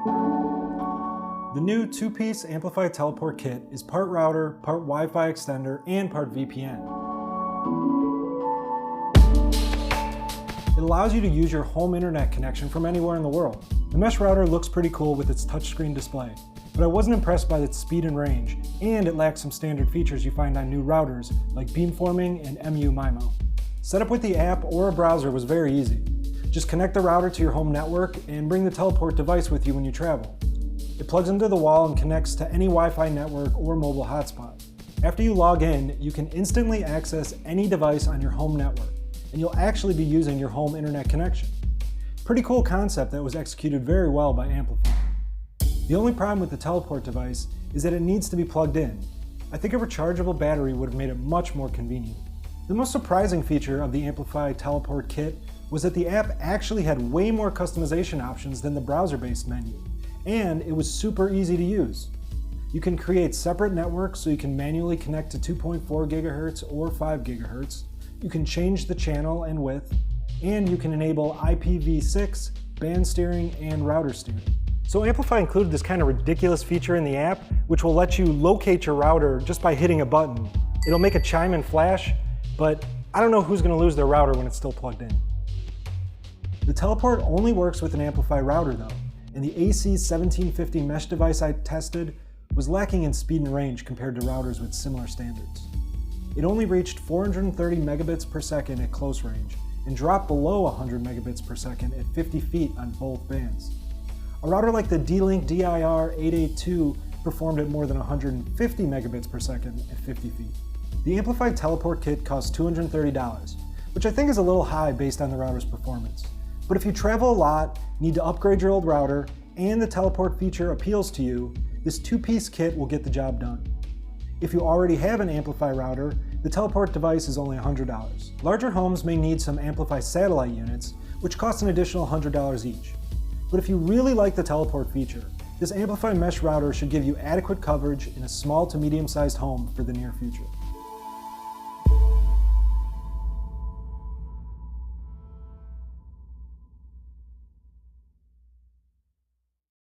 The new two-piece AmpliFi Teleport Kit is part router, part Wi-Fi extender, and part VPN. It allows you to use your home internet connection from anywhere in the world. The mesh router looks pretty cool with its touchscreen display, but I wasn't impressed by its speed and range, and it lacks some standard features you find on new routers like beamforming and MU-MIMO. Setup with the app or a browser was very easy. Just connect the router to your home network and bring the teleport device with you when you travel. It plugs into the wall and connects to any Wi-Fi network or mobile hotspot. After you log in, you can instantly access any device on your home network, and you'll actually be using your home internet connection. Pretty cool concept that was executed very well by AmpliFi. The only problem with the teleport device is that it needs to be plugged in. I think a rechargeable battery would have made it much more convenient. The most surprising feature of the AmpliFi Teleport Kit was that the app actually had way more customization options than the browser-based menu, and it was super easy to use. You can create separate networks so you can manually connect to 2.4 GHz or 5 GHz. You can change the channel and width, and you can enable IPv6, band steering, and router steering. So AmpliFi included this kind of ridiculous feature in the app, which will let you locate your router just by hitting a button. It'll make a chime and flash, but I don't know who's going to lose their router when it's still plugged in. The teleport only works with an AmpliFi router though, and the AC1750 mesh device I tested was lacking in speed and range compared to routers with similar standards. It only reached 430 megabits per second at close range and dropped below 100 megabits per second at 50 feet on both bands. A router like the D-Link DIR882 performed at more than 150 megabits per second at 50 feet. The AmpliFi Teleport Kit costs $230, which I think is a little high based on the router's performance. But if you travel a lot, need to upgrade your old router, and the teleport feature appeals to you, this two-piece kit will get the job done. If you already have an AmpliFi router, the teleport device is only $100. Larger homes may need some AmpliFi satellite units, which cost an additional $100 each. But if you really like the teleport feature, this AmpliFi mesh router should give you adequate coverage in a small to medium-sized home for the near future.